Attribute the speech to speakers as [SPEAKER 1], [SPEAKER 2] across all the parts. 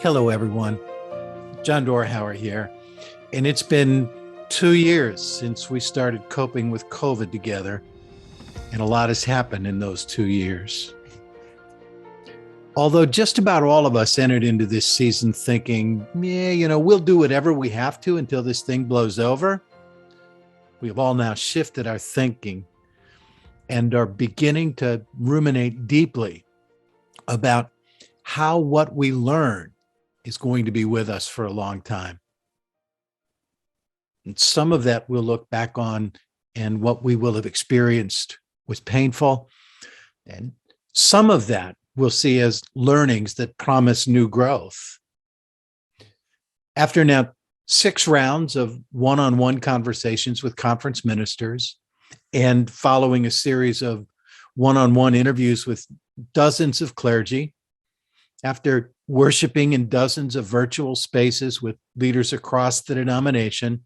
[SPEAKER 1] Hello, everyone. John Dorhauer here. And it's been 2 years since we started coping with COVID together. And a lot has happened in those 2 years. Although just about all of us entered into this season thinking, we'll do whatever we have to until this thing blows over. We have all now shifted our thinking and are beginning to ruminate deeply about how what we learn is going to be with us for a long time. And some of that we'll look back on, and what we will have experienced was painful. And some of that we'll see as learnings that promise new growth. After now 6 rounds of one-on-one conversations with conference ministers and following a series of one-on-one interviews with dozens of clergy, after worshiping in dozens of virtual spaces with leaders across the denomination,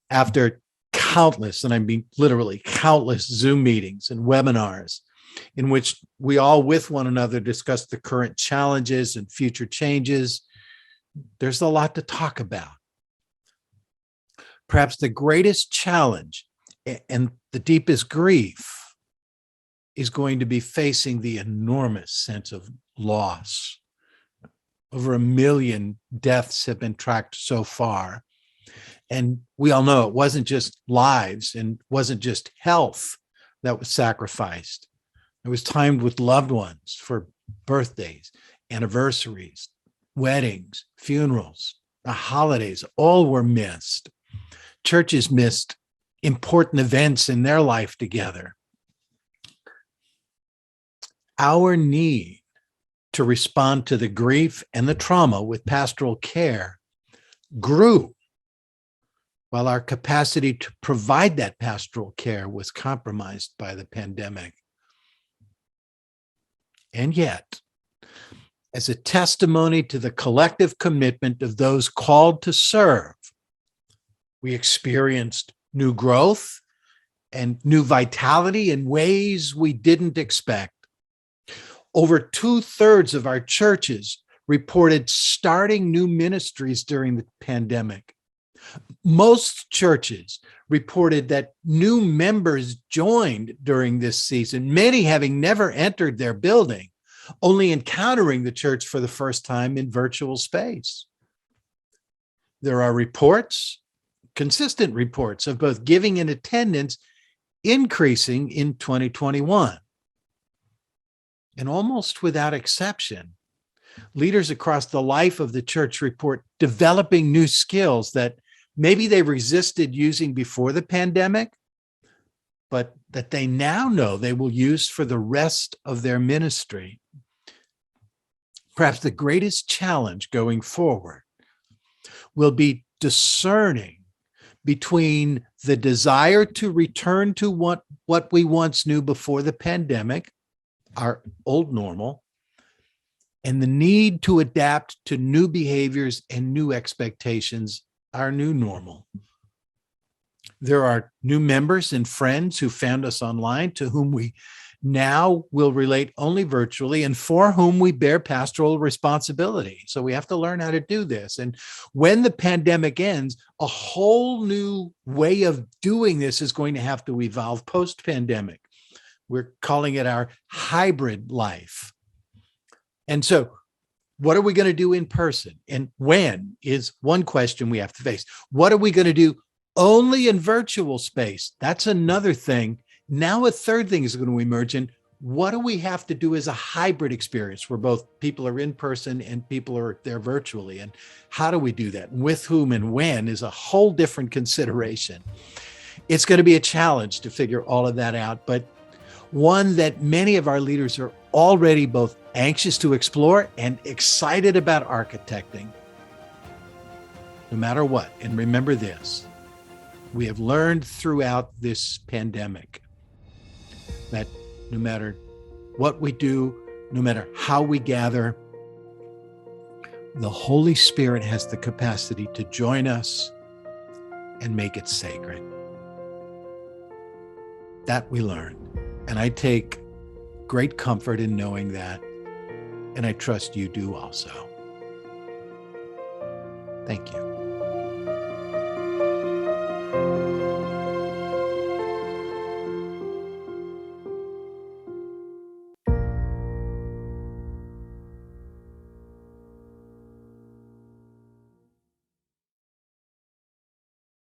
[SPEAKER 1] after countless, and I mean literally countless Zoom meetings and webinars in which we all with one another discuss the current challenges and future changes, there's a lot to talk about. Perhaps the greatest challenge and the deepest grief is going to be facing the enormous sense of loss. Over 1 million deaths have been tracked so far. And we all know it wasn't just lives and wasn't just health that was sacrificed. It was timed with loved ones for birthdays, anniversaries, weddings, funerals, the holidays, all were missed. Churches missed important events in their life together. Our need to respond to the grief and the trauma with pastoral care grew, while our capacity to provide that pastoral care was compromised by the pandemic. And yet, as a testimony to the collective commitment of those called to serve, we experienced new growth and new vitality in ways we didn't expect. Over 2/3 of our churches reported starting new ministries during the pandemic. Most churches reported that new members joined during this season, many having never entered their building, only encountering the church for the first time in virtual space. There are reports, consistent reports, of both giving and attendance increasing in 2021. And almost without exception, leaders across the life of the church report developing new skills that maybe they resisted using before the pandemic, but that they now know they will use for the rest of their ministry. Perhaps the greatest challenge going forward will be discerning between the desire to return to what we once knew before the pandemic, our old normal, and the need to adapt to new behaviors and new expectations, our new normal. There are new members and friends who found us online to whom we now will relate only virtually and for whom we bear pastoral responsibility. So we have to learn how to do this. And when the pandemic ends, a whole new way of doing this is going to have to evolve post-pandemic. We're calling it our hybrid life. And so what are we going to do in person? And when is one question we have to face. What are we going to do only in virtual space? That's another thing. Now a third thing is going to emerge in what do we have to do as a hybrid experience where both people are in person and people are there virtually? And how do we do that? With whom and when is a whole different consideration. It's going to be a challenge to figure all of that out, but one that many of our leaders are already both anxious to explore and excited about architecting. No matter what, and remember this, we have learned throughout this pandemic that no matter what we do, no matter how we gather, the Holy Spirit has the capacity to join us and make it sacred. That we learned. And I take great comfort in knowing that, and I trust you do also. Thank you.